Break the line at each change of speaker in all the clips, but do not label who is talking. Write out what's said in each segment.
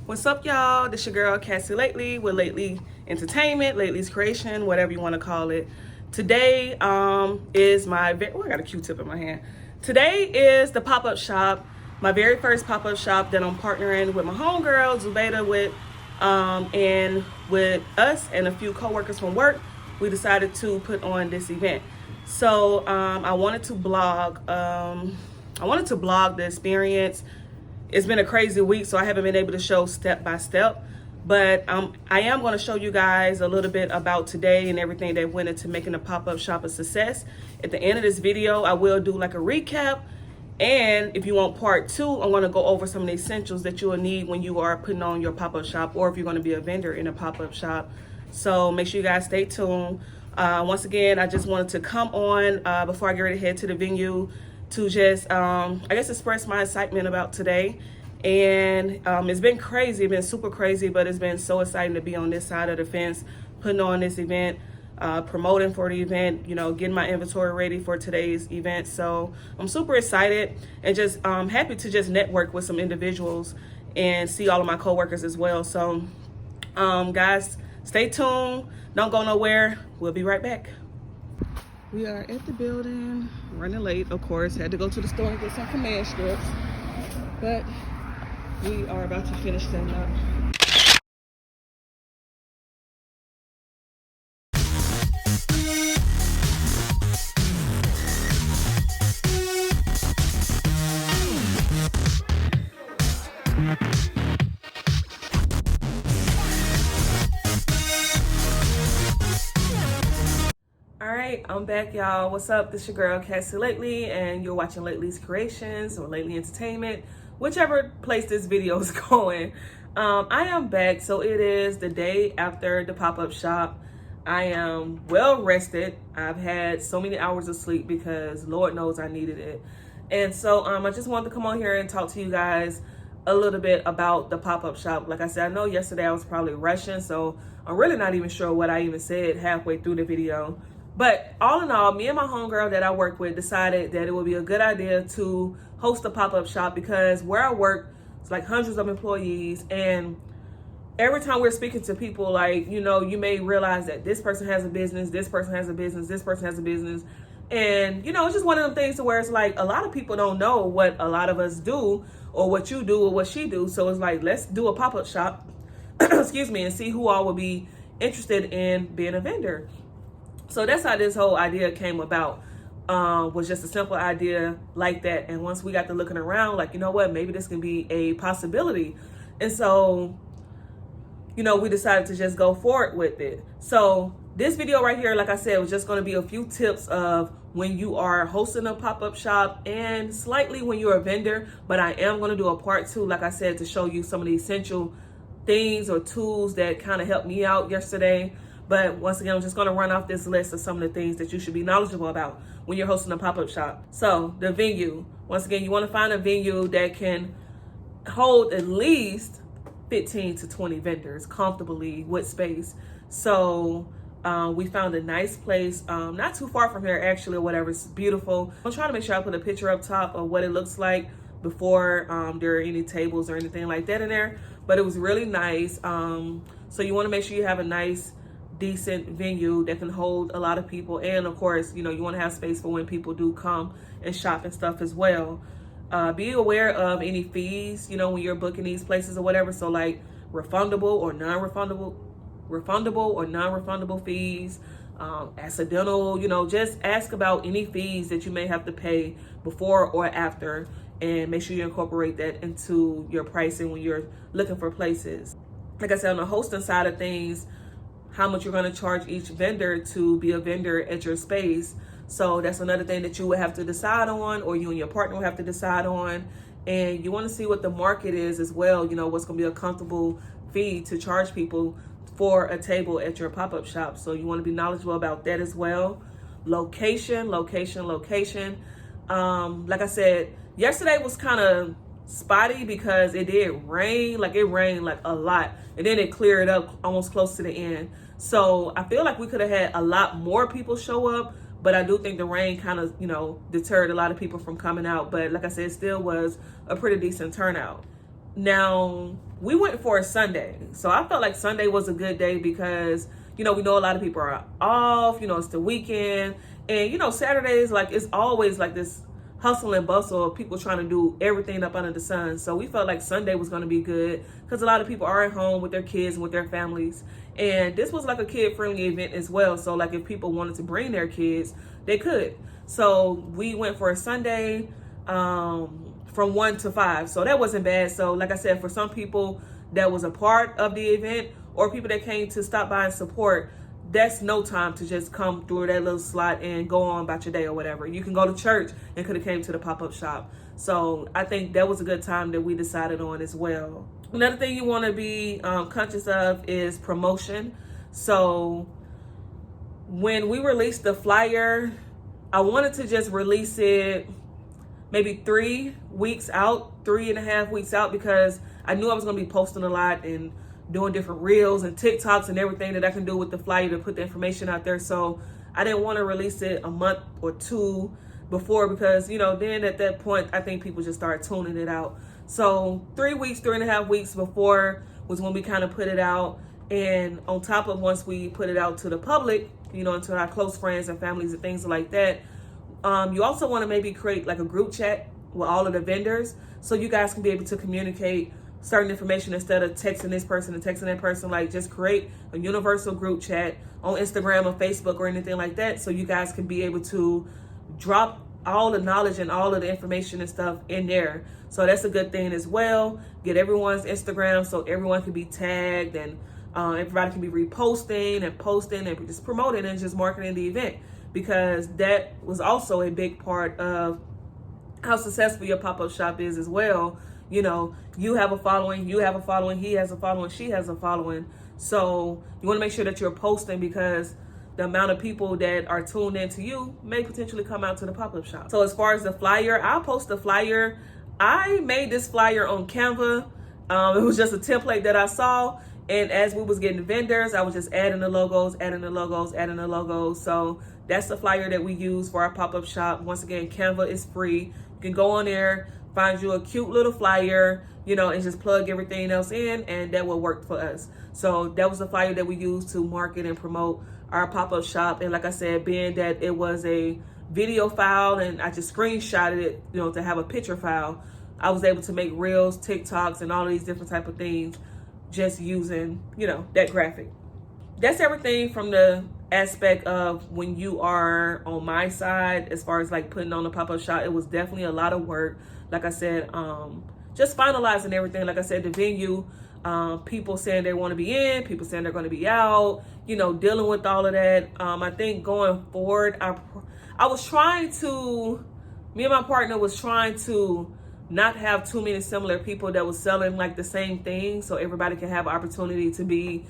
What's up, y'all? This your girl Cassie Lately with Lately Entertainment, Lately's Creation, whatever you want to call it. Today is my I got a Q-tip in my hand. Today is the pop-up shop, my very first pop-up shop that I'm partnering with my homegirl Zubaida with, and with us and a few coworkers from work. We decided to put on this event. So I wanted to blog. The experience. It's been a crazy week, so I haven't been able to show step by step, but I am going to show you guys a little bit about today and everything that went into making the pop-up shop a success. At the end of this video, I will do like a recap, and if you want part two, I'm going to go over some of the essentials that you will need when you are putting on your pop-up shop, or if you're going to be a vendor in a pop-up shop. So make sure you guys stay tuned. Once again, I just wanted to come on before I get ready to head to the venue to just, I guess, express my excitement about today. And it's been crazy, it's been super crazy, but it's been so exciting to be on this side of the fence, putting on this event, promoting for the event, you know, getting my inventory ready for today's event. So I'm super excited and just happy to just network with some individuals and see all of my coworkers as well. So guys, stay tuned, don't go nowhere, we'll be right back. We are at the building, running late, of course. Had to go to the store and get some command strips, but we are about to finish setting up. Alright, I'm back, y'all. What's up? This your girl Cassie Lately, and you're watching Lately's Creations or Lately Entertainment, whichever place this video is going. I am back. So it is the day after the pop-up shop. I am well rested. I've had so many hours of sleep because Lord knows I needed it. And so I just wanted to come on here and talk to you guys a little bit about the pop-up shop. Like I said, I know yesterday I was probably rushing, so I'm really not even sure what I even said halfway through the video. But all in all, me and my homegirl that I work with decided that it would be a good idea to host a pop-up shop because where I work, it's like hundreds of employees, and every time we're speaking to people, like, you know, you may realize that this person has a business, this person has a business, this person has a business. And, you know, it's just one of them things to where it's like a lot of people don't know what a lot of us do or what you do or what she do. So it's like, let's do a pop-up shop, excuse me, and see who all would be interested in being a vendor. So that's how this whole idea came about, was just a simple idea like that. And once we got to looking around, like, you know what, maybe this can be a possibility. And so, you know, we decided to just go forward with it. So this video right here, like I said, was just going to be a few tips of when you are hosting a pop-up shop and slightly when you're a vendor. But I am going to do a part two, like I said, to show you some of the essential things or tools that kind of helped me out yesterday. But once again, I'm just going to run off this list of some of the things that you should be knowledgeable about when you're hosting a pop-up shop. So the venue, once again, you want to find a venue that can hold at least 15 to 20 vendors comfortably with space. So we found a nice place, not too far from here actually, or whatever. It's beautiful. I'm trying to make sure I put a picture up top of what it looks like before there are any tables or anything like that in there. But it was really nice. So you want to make sure you have a nice, decent venue that can hold a lot of people, and of course, you know, you want to have space for when people do come and shop and stuff as well. Be aware of any fees, you know, when you're booking these places or whatever. So like refundable or non-refundable fees, accidental, you know, just ask about any fees that you may have to pay before or after, and make sure you incorporate that into your pricing when you're looking for places. Like I said, on the hosting side of things, how much you're going to charge each vendor to be a vendor at your space. So that's another thing that you would have to decide on, or you and your partner will have to decide on. And you want to see what the market is as well. You know, what's going to be a comfortable fee to charge people for a table at your pop-up shop. So you want to be knowledgeable about that as well. Location. Like I said, yesterday was kind of spotty because it did rain. Like it rained like a lot, and then it cleared up almost close to the end. So I feel like we could have had a lot more people show up, but I do think the rain kind of, you know, deterred a lot of people from coming out. But like I said, it still was a pretty decent turnout. Now, we went for a Sunday. So I felt like Sunday was a good day because, we know a lot of people are off, it's the weekend. And, Saturdays, like, it's always like this hustle and bustle of people trying to do everything up under the sun. So we felt like Sunday was going to be good because a lot of people are at home with their kids and with their families. And this was like a kid-friendly event as well. So, like, if people wanted to bring their kids, they could. So we went for a Sunday from 1 to 5. So that wasn't bad. So like I said, for some people that was a part of the event or people that came to stop by and support, that's no time to just come through that little slot and go on about your day or whatever. You can go to church and could have came to the pop-up shop. So I think that was a good time that we decided on as well. Another thing you want to be conscious of is promotion. So when we released the flyer, I wanted to just release it maybe 3 weeks out, 3.5 weeks out, because I knew I was going to be posting a lot and doing different reels and TikToks and everything that I can do with the flyer to put the information out there. So I didn't want to release it a month or 2 before because, then at that point, I think people just start tuning it out. So 3 weeks, 3.5 weeks before was when we kind of put it out. And on top of once we put it out to the public, to our close friends and families and things like that, you also want to maybe create like a group chat with all of the vendors so you guys can be able to communicate certain information instead of texting this person and texting that person. Like, just create a universal group chat on Instagram or Facebook or anything like that so you guys can be able to drop all the knowledge and all of the information and stuff in there. So that's a good thing as well. Get everyone's Instagram so everyone can be tagged and everybody can be reposting and posting and just promoting and just marketing the event, because that was also a big part of how successful your pop-up shop is as well. You have a following, he has a following, she has a following. So you want to make sure that you're posting, because the amount of people that are tuned into you may potentially come out to the pop-up shop. So as far as the flyer, I'll post the flyer. I made this flyer on Canva. It was just a template that I saw. And as we was getting vendors, I was just adding the logos. So that's the flyer that we use for our pop-up shop. Once again, Canva is free. You can go on there, find you a cute little flyer, and just plug everything else in, and that will work for us. So that was the flyer that we used to market and promote our pop-up shop. And like I said, being that it was a video file and I just screenshotted it, to have a picture file, I was able to make reels, TikToks, and all of these different type of things just using, that graphic. That's everything from the aspect of when you are on my side as far as like putting on the pop-up shop. It was definitely a lot of work. Like I said, just finalizing everything. Like I said, the venue, people saying they want to be in, people saying they're going to be out, dealing with all of that. I think going forward, I was trying to, me and my partner was trying to not have too many similar people that was selling like the same thing, so everybody can have opportunity to be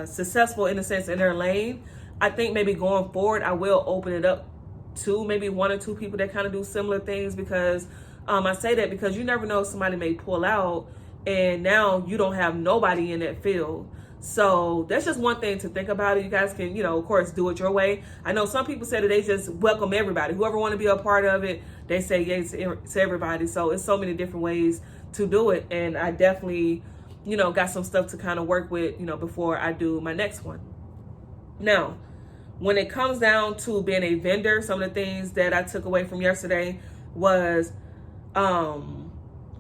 successful in a sense in their lane. I think maybe going forward, I will open it up to maybe 1 or 2 people that kind of do similar things, because I say that because you never know, somebody may pull out and now you don't have nobody in that field. So that's just one thing to think about. You guys can, of course, do it your way. I know some people say that they just welcome everybody. Whoever want to be a part of it, they say yes to everybody. So it's so many different ways to do it. And I definitely, got some stuff to kind of work with, before I do my next one. Now, when it comes down to being a vendor, some of the things that I took away from yesterday was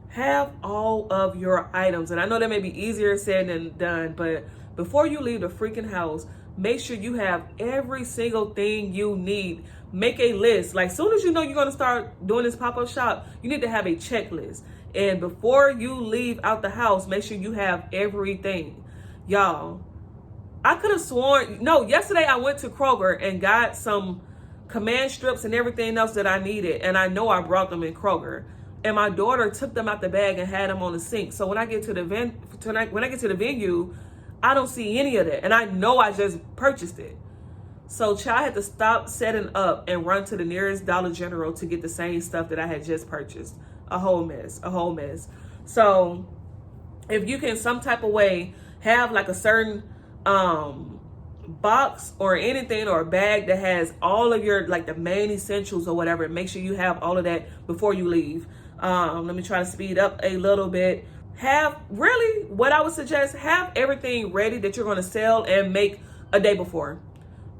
have all of your items. And I know that may be easier said than done, but before you leave the freaking house, make sure you have every single thing you need. Make a list. Like, soon as you know you're going to start doing this pop-up shop, you need to have a checklist. And before you leave out the house, make sure you have everything. Y'all, I could have sworn, yesterday I went to Kroger and got some command strips and everything else that I needed. And I know I brought them in Kroger. And my daughter took them out the bag and had them on the sink. So when I get to the venue, I don't see any of that. And I know I just purchased it. So child had to stop setting up and run to the nearest Dollar General to get the same stuff that I had just purchased. A whole mess. So if you can some type of way have like a certain box or anything or a bag that has all of your like the main essentials or whatever, make sure you have all of that before you leave. Let me try to speed up a little bit. what I would suggest, have everything ready that you're going to sell and make a day before.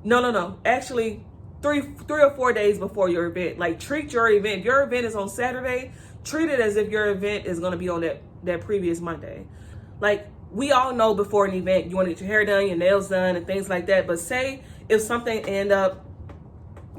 No. Actually, three or 4 days before your event. Like, treat your event. If your event is on Saturday, treat it as if your event is going to be on that previous Monday. Like, we all know before an event, you want to get your hair done, your nails done, and things like that. But say if something end up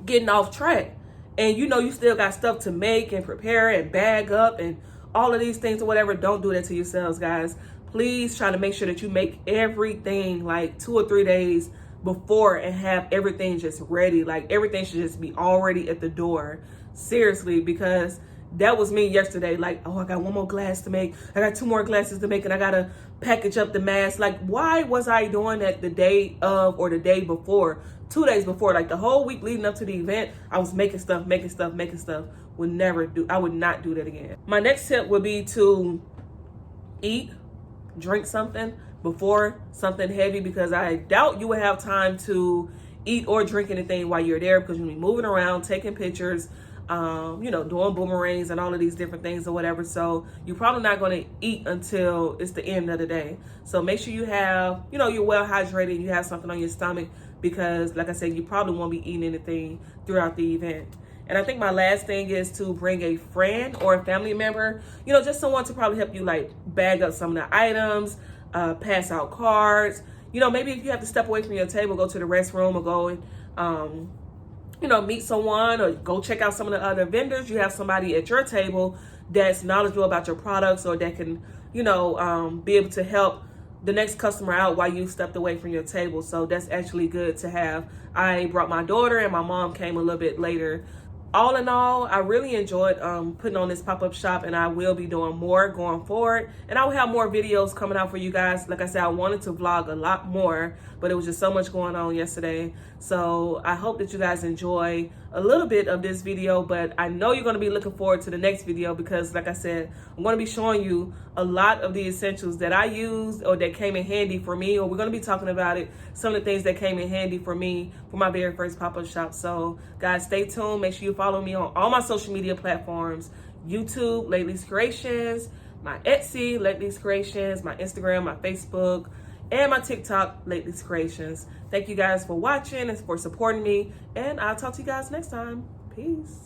getting off track and you still got stuff to make and prepare and bag up and all of these things or whatever, don't do that to yourselves, guys. Please try to make sure that you make everything like 2 or 3 days before and have everything just ready. Like, everything should just be already at the door. Seriously, because that was me yesterday. Like, oh, I got 1 more glass to make. I got 2 more glasses to make, and I got to package up the mask. Like, why was I doing that the day of or the day before, 2 days before? Like, the whole week leading up to the event, I was making stuff. I would not do that again. My next tip would be to eat, drink something before something heavy, because I doubt you will have time to eat or drink anything while you're there, because you'll be moving around, taking pictures, doing boomerangs and all of these different things or whatever. So you're probably not going to eat until it's the end of the day. So make sure you have, you're well hydrated, you have something on your stomach, because like I said, you probably won't be eating anything throughout the event. And I think my last thing is to bring a friend or a family member, just someone to probably help you like bag up some of the items, pass out cards. Maybe if you have to step away from your table, go to the restroom or go and, meet someone or go check out some of the other vendors. You have somebody at your table that's knowledgeable about your products, or that can, be able to help the next customer out while you stepped away from your table. So that's actually good to have. I brought my daughter and my mom came a little bit later. All in all, I really enjoyed putting on this pop-up shop, and I will be doing more going forward. And I will have more videos coming out for you guys. Like I said, I wanted to vlog a lot more, but it was just so much going on yesterday. So I hope that you guys enjoy a little bit of this video, but I know you're going to be looking forward to the next video, because like I said, I'm going to be showing you a lot of the essentials that I used or that came in handy for me, or we're going to be talking about it, some of the things that came in handy for me for my very first pop-up shop. So guys, stay tuned. Make sure you follow me on all my social media platforms: YouTube, Lately's Creations, my Etsy, Lately's Creations, my Instagram, my Facebook, and my TikTok, Lately's Creations. Thank you guys for watching and for supporting me, and I'll talk to you guys next time. Peace.